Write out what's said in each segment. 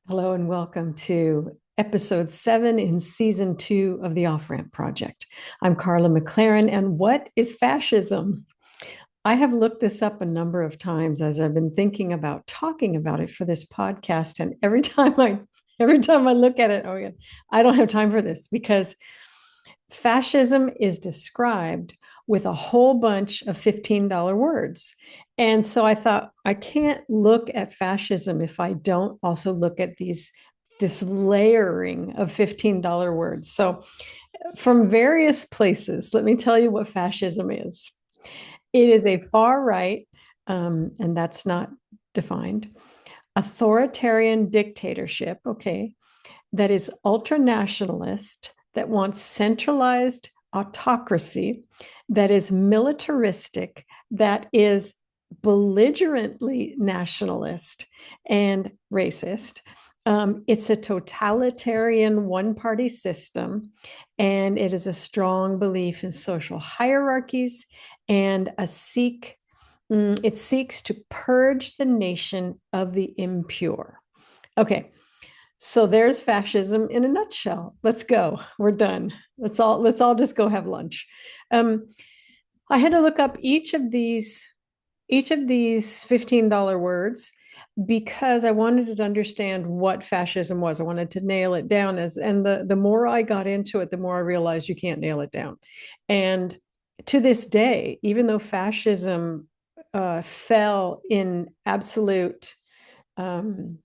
Hello and welcome to episode 7 in season 2 of the Off Ramp Project. I'm Carla McLaren, and what is fascism? I have looked this up a number of times as I've been thinking about talking about it for this podcast, and every time I look at it, oh yeah, I don't have time for this because fascism is described with a whole bunch of $15 words. And so I thought, I can't look at fascism if I don't also look at this layering of $15 words. So from various places, let me tell you what fascism is. It is a far right, and that's not defined, authoritarian dictatorship, okay, that is ultranationalist, that wants centralized autocracy, that is militaristic, that is belligerently nationalist and racist. It's a totalitarian one-party system, and it is a strong belief in social hierarchies and it seeks to purge the nation of the impure. Okay, so there's fascism in a nutshell. Let's go. We're done. Let's all just go have lunch. Um, I had to look up each of these $15 words because I wanted to understand what fascism was. I wanted to nail it down and the more I got into it, the more I realized you can't nail it down. And to this day, even though fascism fell in absolute um,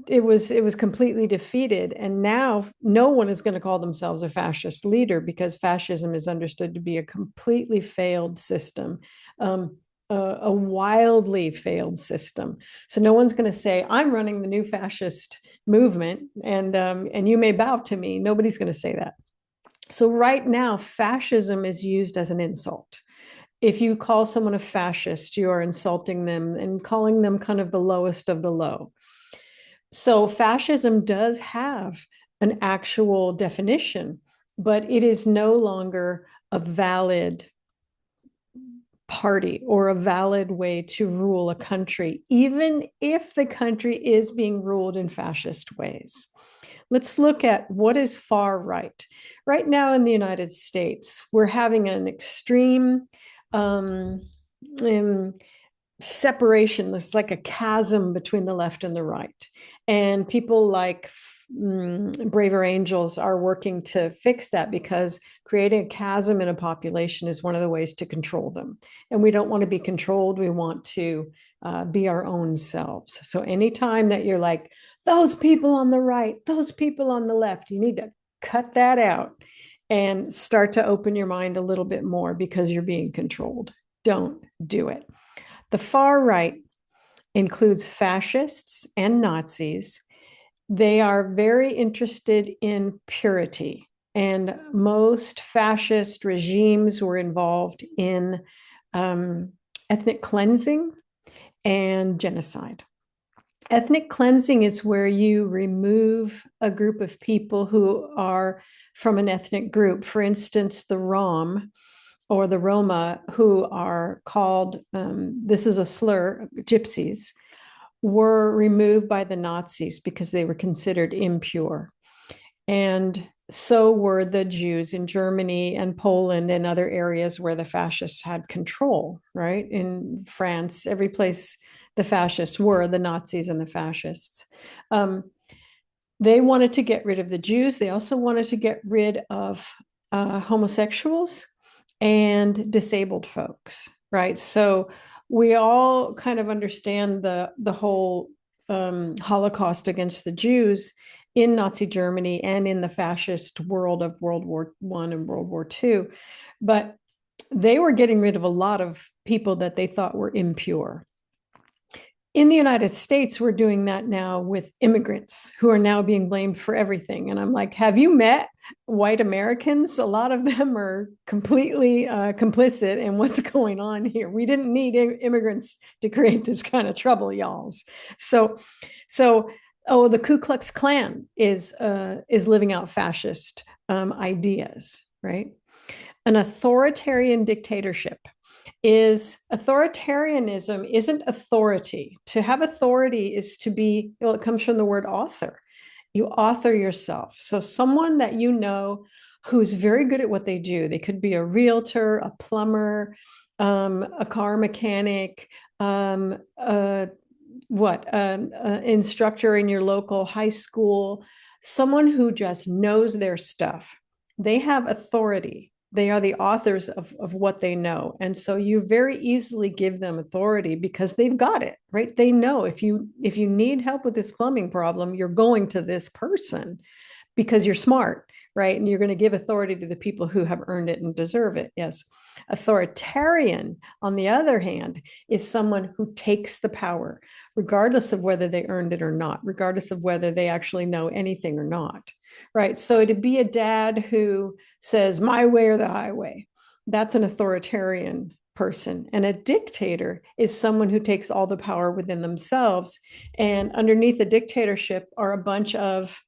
it was completely defeated, and now no one is going to call themselves a fascist leader because fascism is understood to be a completely failed system, a wildly failed system. So no one's going to say I'm running the new fascist movement, and you may bow to me. Nobody's going to say that. So right now fascism is used as an insult. If you call someone a fascist, you are insulting them and calling them kind of the lowest of the low. So fascism does have an actual definition, but it is no longer a valid party or a valid way to rule a country, even if the country is being ruled in fascist ways. Let's look at what is far right. Right now in the United States, we're having an extreme um, um, separation. There's like a chasm between the left and the right. And people like Braver Angels are working to fix that because creating a chasm in a population is one of the ways to control them. And we don't want to be controlled. We want to be our own selves. So anytime that you're like, those people on the right, those people on the left, you need to cut that out and start to open your mind a little bit more because you're being controlled. Don't do it. The far right includes fascists and Nazis. They are very interested in purity, and most fascist regimes were involved in ethnic cleansing and genocide. Ethnic cleansing is where you remove a group of people who are from an ethnic group. For instance, the Rom or the Roma, who are called, this is a slur, gypsies, were removed by the Nazis because they were considered impure. And so were the Jews in Germany and Poland and other areas where the fascists had control, right? In France, every place the fascists were, the Nazis and the fascists. They wanted to get rid of the Jews. They also wanted to get rid of homosexuals and disabled folks, right? So we all kind of understand the whole Holocaust against the Jews in Nazi Germany and in the fascist world of World War I and World War II. But they were getting rid of a lot of people that they thought were impure. In the United States, we're doing that now with immigrants who are now being blamed for everything. And I'm like, have you met white Americans? A lot of them are completely complicit in what's going on here. We didn't need immigrants to create this kind of trouble, y'alls. So, oh, the Ku Klux Klan is living out fascist ideas, right? An authoritarian dictatorship is authoritarianism isn't authority. To have authority is to be, well, it comes from the word author. You author yourself. So someone that you know who's very good at what they do. They could be a realtor, a plumber, a car mechanic, instructor in your local high school, someone who just knows their stuff. They have authority. They are the authors of what they know. And so you very easily give them authority because they've got it, right? They know if you need help with this plumbing problem, you're going to this person because you're smart, right? And you're going to give authority to the people who have earned it and deserve it. Yes. Authoritarian, on the other hand, is someone who takes the power, regardless of whether they earned it or not, regardless of whether they actually know anything or not, right? So to be a dad who says, my way or the highway, that's an authoritarian person. And a dictator is someone who takes all the power within themselves. And underneath the dictatorship are a bunch of,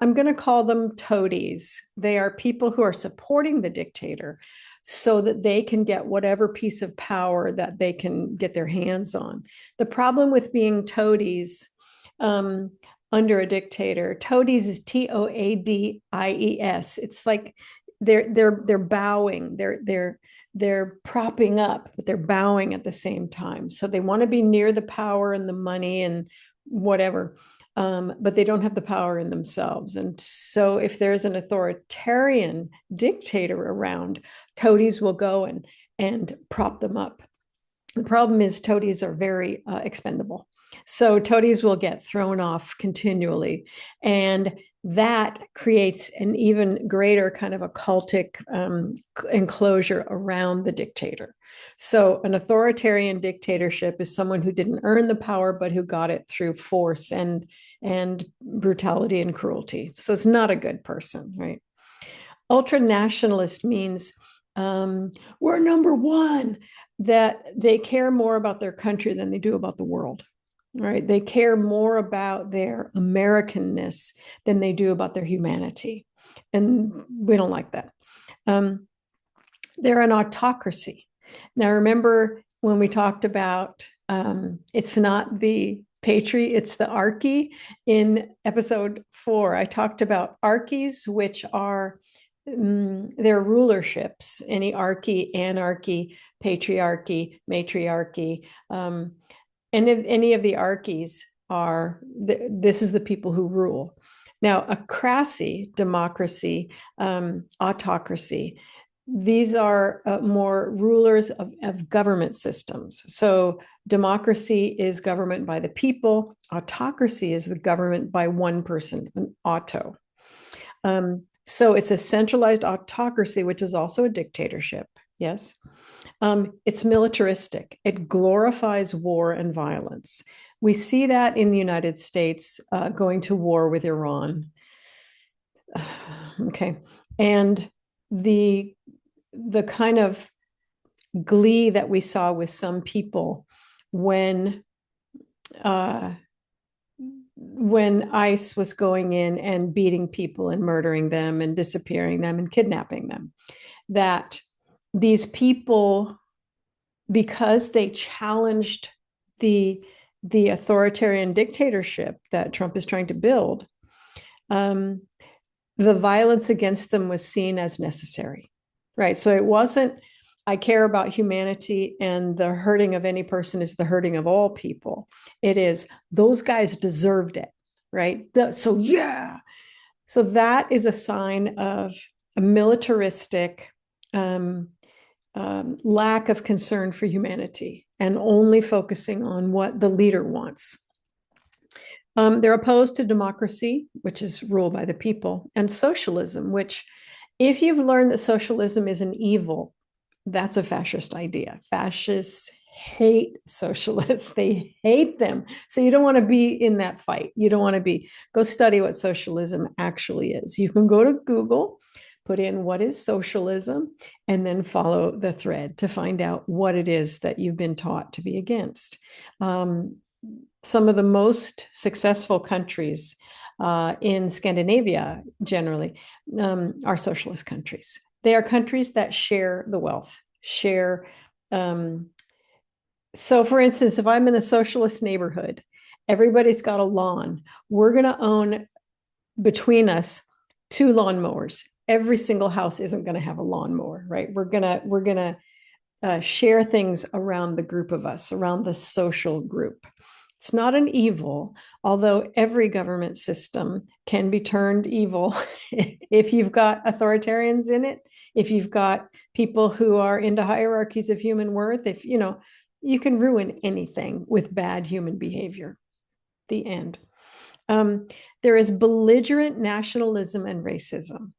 I'm going to call them toadies. They are people who are supporting the dictator so that they can get whatever piece of power that they can get their hands on. The problem with being toadies under a dictator, toadies is Toadies. It's like they're bowing, they're propping up, but they're bowing at the same time. So they want to be near the power and the money and whatever. But they don't have the power in themselves. And so if there's an authoritarian dictator around, toadies will go and prop them up. The problem is toadies are very expendable. So toadies will get thrown off continually. And that creates an even greater kind of a cultic enclosure around the dictator. So an authoritarian dictatorship is someone who didn't earn the power, but who got it through force and brutality and cruelty. So it's not a good person, right? Ultra nationalist means we're number one, that they care more about their country than they do about the world, right? They care more about their Americanness than they do about their humanity. And we don't like that. They're an autocracy. Now, remember when we talked about it's not the patri, it's the archy in episode 4. I talked about archies, which are their rulerships, any archy, anarchy, patriarchy, matriarchy. And any of the archies are, this is the people who rule. Now, a crassy, democracy, autocracy, these are more rulers of government systems. So democracy is government by the people. Autocracy is the government by one person, an auto. So it's a centralized autocracy, which is also a dictatorship. Yes. It's militaristic. It glorifies war and violence. We see that in the United States going to war with Iran. Okay. And the kind of glee that we saw with some people when ICE was going in and beating people and murdering them and disappearing them and kidnapping them, that these people, because they challenged the authoritarian dictatorship that Trump is trying to build, the violence against them was seen as necessary, right? So it wasn't, I care about humanity and the hurting of any person is the hurting of all people. It is, those guys deserved it, right? So yeah. So that is a sign of a militaristic lack of concern for humanity and only focusing on what the leader wants. They're opposed to democracy, which is ruled by the people, and socialism, which, if you've learned that socialism is an evil, that's a fascist idea. Fascists hate socialists. They hate them. So you don't want to be in that fight. You don't want to be, go study what socialism actually is. You can go to Google, put in what is socialism, and then follow the thread to find out what it is that you've been taught to be against. Some of the most successful countries in Scandinavia generally are socialist countries. They are countries that share the wealth, share So for instance, if I'm in a socialist neighborhood, everybody's got a lawn. We're going to own between us two lawnmowers. Every single house isn't going to have a lawnmower, right? We're gonna share things around the group of us, around the social group. It's not an evil, although every government system can be turned evil if you've got authoritarians in it, if you've got people who are into hierarchies of human worth, if you can ruin anything with bad human behavior. The end. There is belligerent nationalism and racism.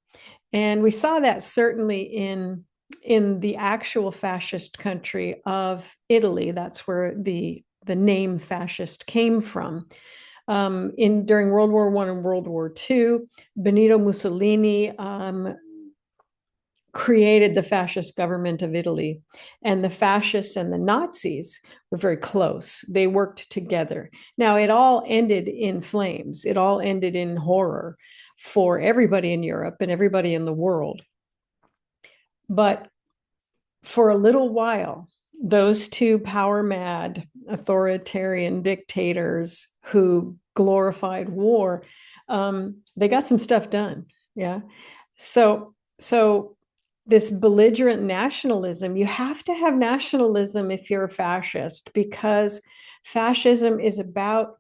And we saw that certainly in the actual fascist country of Italy. That's where the name fascist came from. During World War I and World War II, Benito Mussolini created the fascist government of Italy. And the fascists and the Nazis were very close. They worked together. Now, it all ended in flames. It all ended in horror for everybody in Europe and everybody in the world. But for a little while, those two power mad authoritarian dictators who glorified war, they got some stuff done. Yeah. So this belligerent nationalism, you have to have nationalism if you're a fascist, because fascism is about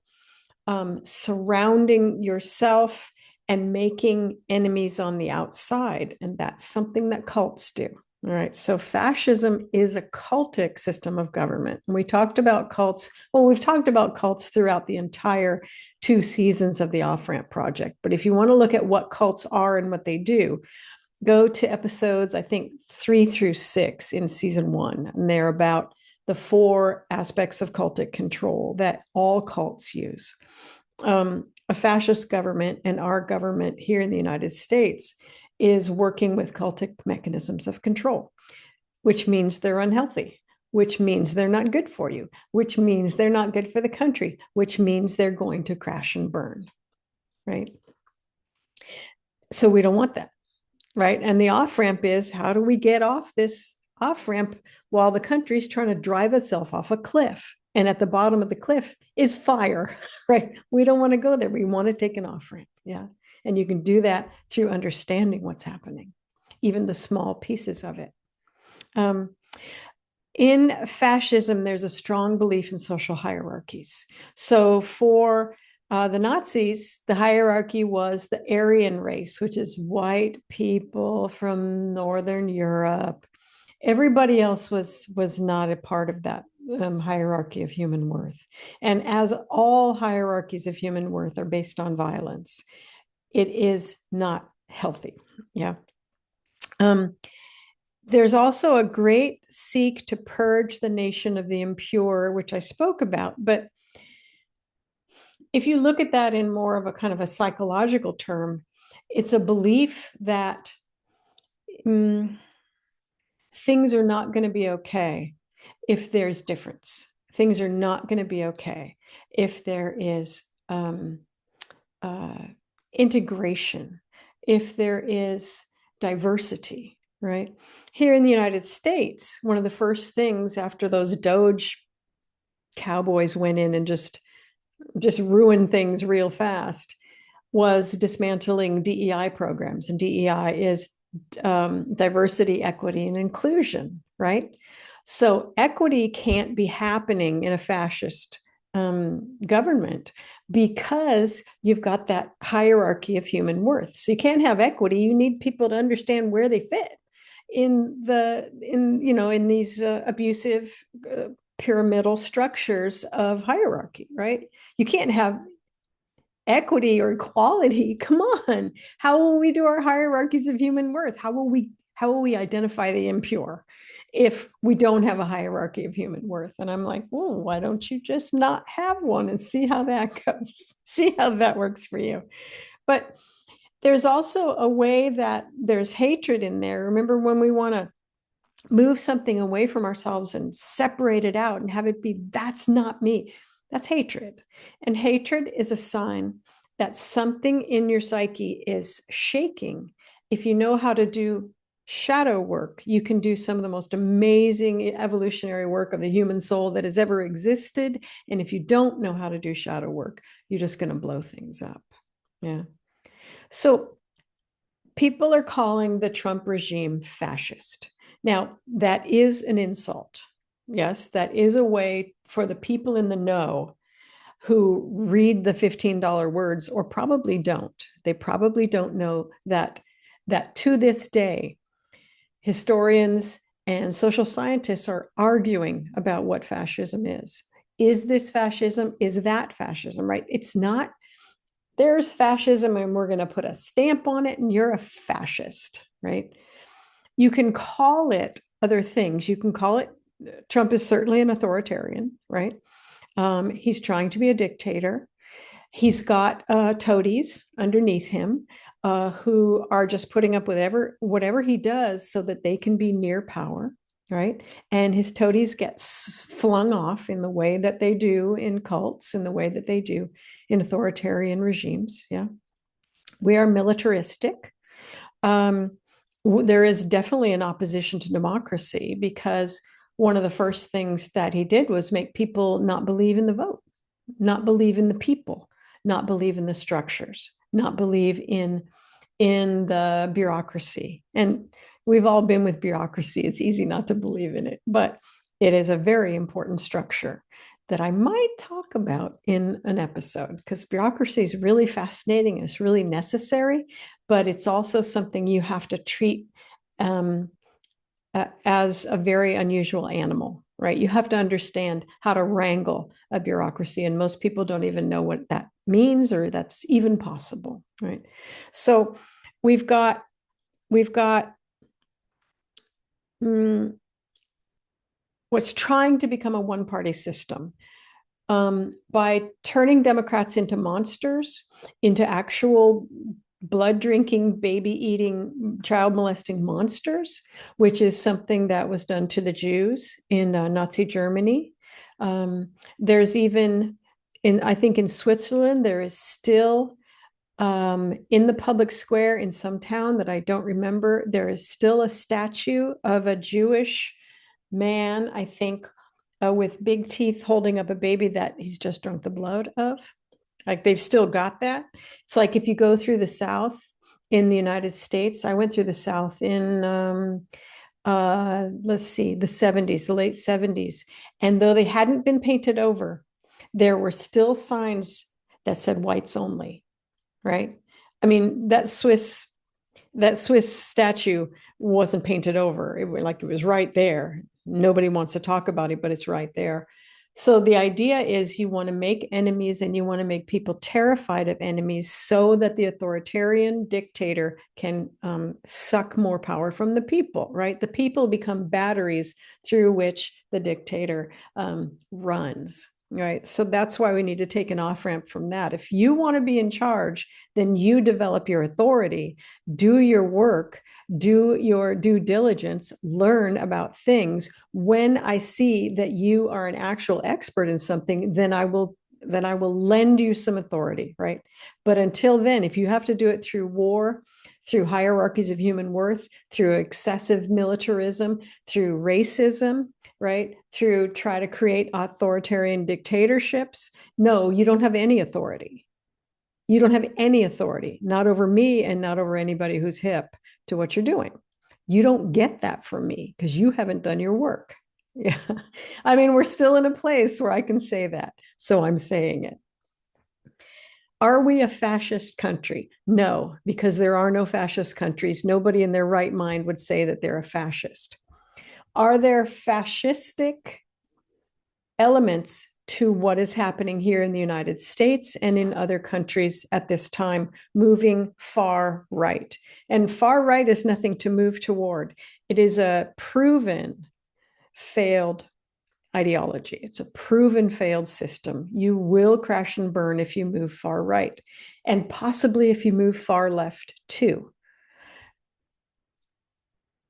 surrounding yourself and making enemies on the outside. And that's something that cults do. All right. So fascism is a cultic system of government. And we talked about cults. Well, we've talked about cults throughout the entire 2 seasons of the Off Ramp Project. But if you want to look at what cults are and what they do, go to episodes, I think 3 through 6 in season 1. And they're about the 4 aspects of cultic control that all cults use. A fascist government, and our government here in the United States, is working with cultic mechanisms of control, which means they're unhealthy, which means they're not good for you, which means they're not good for the country, which means they're going to crash and burn, right? So we don't want that, right? And the off ramp is, how do we get off this off ramp while the country's trying to drive itself off a cliff? And at the bottom of the cliff is fire, right? We don't want to go there. We want to take an off ramp. Yeah. And you can do that through understanding what's happening, even the small pieces of it. In fascism, there's a strong belief in social hierarchies. So for the Nazis, the hierarchy was the Aryan race, which is white people from Northern Europe. Everybody else was not a part of that hierarchy of human worth. And as all hierarchies of human worth are based on violence, it is not healthy. Yeah. There's also a great seek to purge the nation of the impure, which I spoke about. But if you look at that in more of a kind of a psychological term, it's a belief that things are not going to be okay if there's difference. Things are not going to be okay if there is integration, if there is diversity, right? Here in the United States, one of the first things after those Doge cowboys went in and just ruined things real fast was dismantling DEI programs. And DEI is diversity, equity, and inclusion, right? So equity can't be happening in a fascist government because you've got that hierarchy of human worth. So you can't have equity. You need people to understand where they fit in these abusive pyramidal structures of hierarchy, right? You can't have equity or equality. Come on. How will we do our hierarchies of human worth? How will we identify the impure if we don't have a hierarchy of human worth? And I'm like, well, why don't you just not have one and see how that goes? See how that works for you. But there's also a way that there's hatred in there. Remember, when we want to move something away from ourselves and separate it out and have it be, that's not me. That's hatred. And hatred is a sign that something in your psyche is shaking. If you know how to do shadow work. You can do some of the most amazing evolutionary work of the human soul that has ever existed. And if you don't know how to do shadow work, you're just going to blow things up. Yeah. So people are calling the Trump regime fascist. Now, that is an insult. Yes, that is a way for the people in the know who read the $15 words or probably don't. They probably don't know that to this day, historians and social scientists are arguing about what fascism is. Is this fascism? Is that fascism, right? It's not, there's fascism and we're going to put a stamp on it and you're a fascist, right? You can call it other things. You can call it, Trump is certainly an authoritarian, right? He's trying to be a dictator. He's got toadies underneath him who are just putting up with whatever he does so that they can be near power, right? And his toadies get flung off in the way that they do in cults, in the way that they do in authoritarian regimes. Yeah. We are militaristic. There is definitely an opposition to democracy because one of the first things that he did was make people not believe in the vote, not believe in the people, not believe in the structures, not believe in the bureaucracy. And we've all been with bureaucracy. It's easy not to believe in it, but it is a very important structure that I might talk about in an episode because bureaucracy is really fascinating. It's really necessary, but it's also something you have to treat as a very unusual animal, right? You have to understand how to wrangle a bureaucracy, and most people don't even know what that means or that's even possible, right? So we've got what's trying to become a one-party system by turning Democrats into monsters, into actual blood drinking, baby eating, child molesting monsters, which is something that was done to the Jews in Nazi Germany. There's even I think in Switzerland, there is still in the public square in some town that I don't remember, there is still a statue of a Jewish man, I think, with big teeth holding up a baby that he's just drunk the blood of. Like they've still got that. It's like if you go through the South in the United States, I went through the South in let's see, the 70s, the late 70s. And though they hadn't been painted over, there were still signs that said whites only, right? I mean, that Swiss statue wasn't painted over. It was right there. Nobody wants to talk about it, but it's right there. So the idea is you want to make enemies and you want to make people terrified of enemies so that the authoritarian dictator can suck more power from the people, right? The people become batteries through which the dictator runs. Right. So that's why we need to take an off ramp from that. If you want to be in charge, then you develop your authority, do your work, do your due diligence, learn about things. When I see that you are an actual expert in something, then I will lend you some authority, right? But until then, if you have to do it through war, through hierarchies of human worth, through excessive militarism, through racism, right? Through try to create authoritarian dictatorships. No, you don't have any authority. You don't have any authority, not over me and not over anybody who's hip to what you're doing. You don't get that from me because you haven't done your work. Yeah. I mean, we're still in a place where I can say that. So I'm saying it. Are we a fascist country? No, because there are no fascist countries. Nobody in their right mind would say that they're a fascist. Are there fascistic elements to what is happening here in the United States and in other countries at this time, moving far right? And far right is nothing to move toward. It is a proven failed ideology. It's a proven failed system. You will crash and burn if you move far right, and possibly if you move far left too.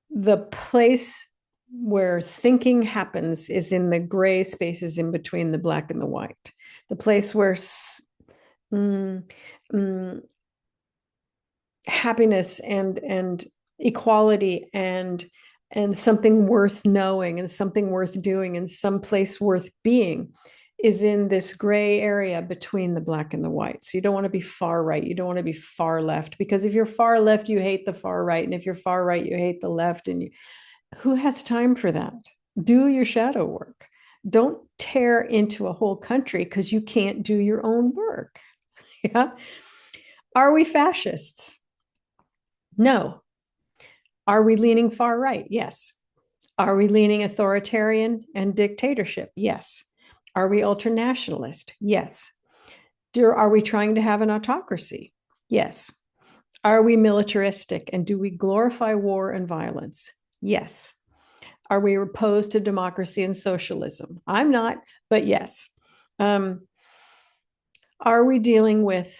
The place where thinking happens is in the gray spaces in between the black and the white. The place where happiness and equality and something worth knowing and something worth doing and some place worth being is in this gray area between the black and the white. So you don't want to be far right. You don't want to be far left, because if you're far left, you hate the far right. And if you're far right, you hate the left. And who has time for that? Do your shadow work. Don't tear into a whole country because you can't do your own work. Yeah. Are we fascists? No. Are we leaning far right? Yes. Are we leaning authoritarian and dictatorship? Yes. Are we ultranationalist? Yes. Are we trying to have an autocracy? Yes. Are we militaristic and do we glorify war and violence? Yes. Are we opposed to democracy and socialism? I'm not, but yes. Are we dealing with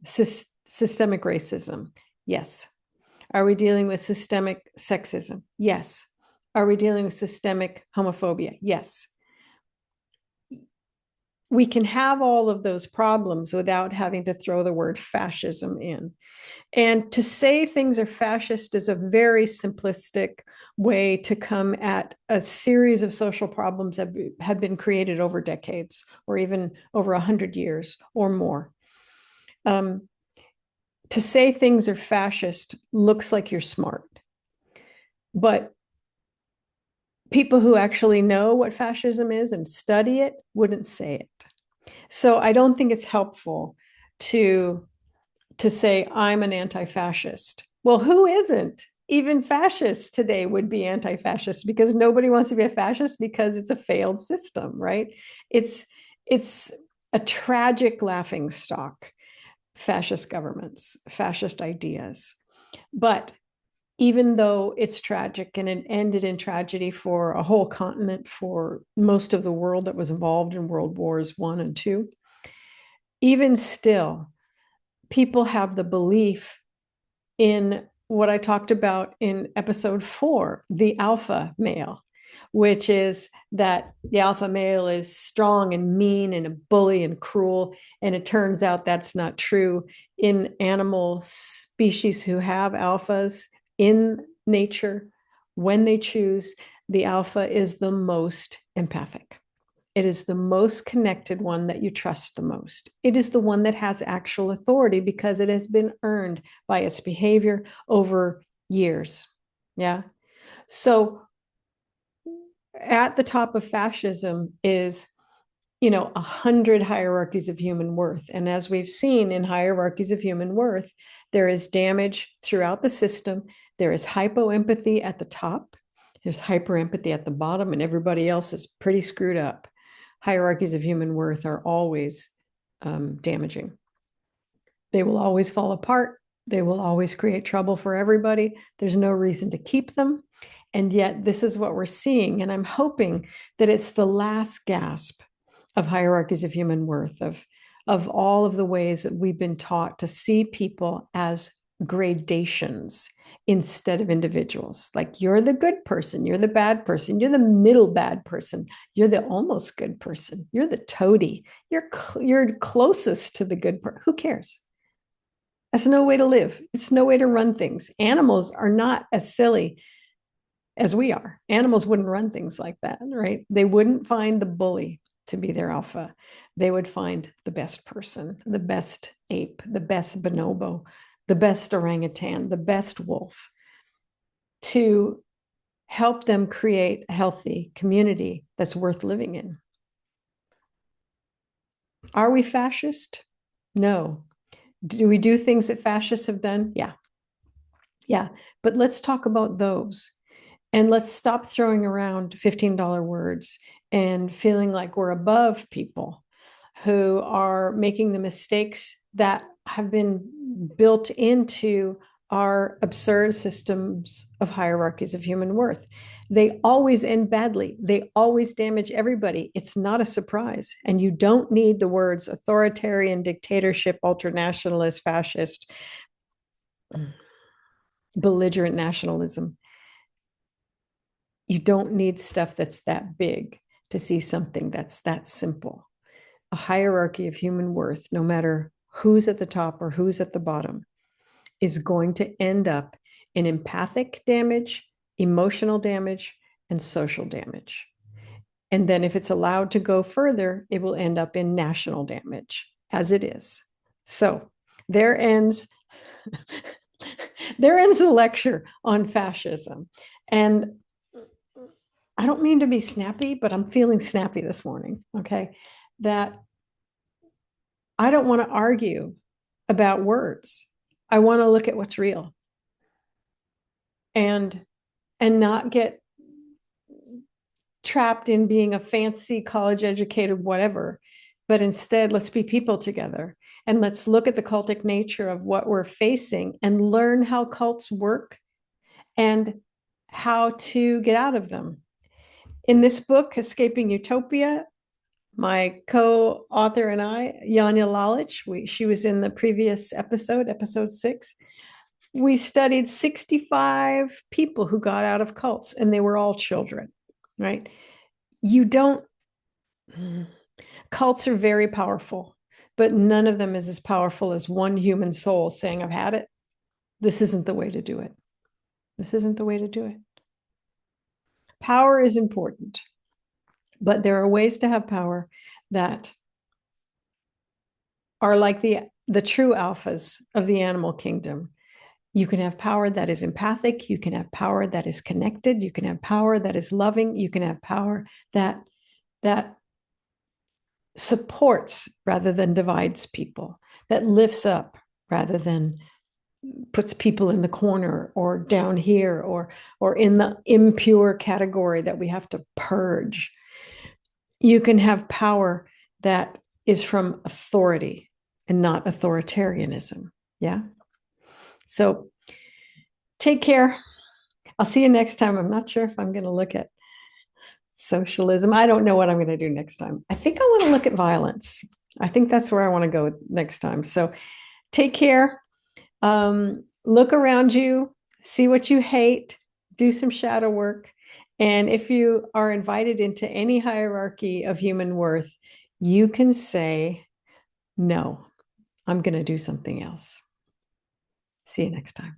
systemic racism? Yes. Are we dealing with systemic sexism? Yes. Are we dealing with systemic homophobia? Yes. We can have all of those problems without having to throw the word fascism in. And to say things are fascist is a very simplistic way to come at a series of social problems that have been created over decades or even over 100 years or more. To say things are fascist looks like you're smart, but people who actually know what fascism is and study it wouldn't say it. So I don't think it's helpful to say I'm an anti-fascist. Well, who isn't? Even fascists today would be anti-fascist because nobody wants to be a fascist because it's a failed system, right? It's a tragic laughing stock, fascist governments, fascist ideas. But even though it's tragic and it ended in tragedy for a whole continent, for most of the world that was involved in World Wars I and II, even still, people have the belief in what I talked about in episode 4, the alpha male, which is that the alpha male is strong and mean and a bully and cruel. And it turns out that's not true. In animal species who have alphas in nature, when they choose, the alpha is the most empathic. It is the most connected one that you trust the most. It is the one that has actual authority because it has been earned by its behavior over years. Yeah. So at the top of fascism is 100 hierarchies of human worth. And as we've seen in hierarchies of human worth, there is damage throughout the system. There is hypoempathy at the top. There's hyperempathy at the bottom, and everybody else is pretty screwed up. Hierarchies of human worth are always damaging. They will always fall apart. They will always create trouble for everybody. There's no reason to keep them. And yet this is what we're seeing. And I'm hoping that it's the last gasp of hierarchies of human worth, of all of the ways that we've been taught to see people as gradations instead of individuals. Like, you're the good person, you're the bad person, you're the middle bad person, you're the almost good person, you're the toady, you're closest to the good person. Who cares? That's no way to live. It's no way to run things. Animals are not as silly as we are. Animals wouldn't run things like that, right? They wouldn't find the bully to be their alpha. They would find the best person, the best ape, the best bonobo, the best orangutan, the best wolf, to help them create a healthy community that's worth living in. Are we fascist? No. Do we do things that fascists have done? Yeah. Yeah. But let's talk about those. And let's stop throwing around $15 words and feeling like we're above people who are making the mistakes that have been built into our absurd systems of hierarchies of human worth. They always end badly. They always damage everybody. It's not a surprise. And you don't need the words authoritarian, dictatorship, ultranationalist, fascist, belligerent nationalism. You don't need stuff that's that big to see something that's that simple. A hierarchy of human worth, no matter who's at the top or who's at the bottom, is going to end up in empathic damage, emotional damage, and social damage. And then if it's allowed to go further, it will end up in national damage, as it is. So there ends the lecture on fascism. And I don't mean to be snappy, but I'm feeling snappy this morning, okay? That I don't want to argue about words. I want to look at what's real and not get trapped in being a fancy college educated whatever, but instead let's be people together and let's look at the cultic nature of what we're facing and learn how cults work and how to get out of them. In this book, Escaping Utopia, my co-author and I, Janja Lalich, she was in the previous episode 6. We studied 65 people who got out of cults, and they were all children, right? Cults are very powerful, but none of them is as powerful as one human soul saying, I've had it. This isn't the way to do it. This isn't the way to do it. Power is important, but there are ways to have power that are like the true alphas of the animal kingdom. You can have power that is empathic. You can have power that is connected. You can have power that is loving. You can have power that supports rather than divides people, that lifts up rather than puts people in the corner or down here or in the impure category that we have to purge. You can have power that is from authority and not authoritarianism. Yeah. So take care. I'll see you next time. I'm not sure if I'm going to look at socialism. I don't know what I'm going to do next time. I think I want to look at violence. I think that's where I want to go next time. So take care. Look around you, see what you hate, do some shadow work. And if you are invited into any hierarchy of human worth, you can say, no, I'm going to do something else. See you next time.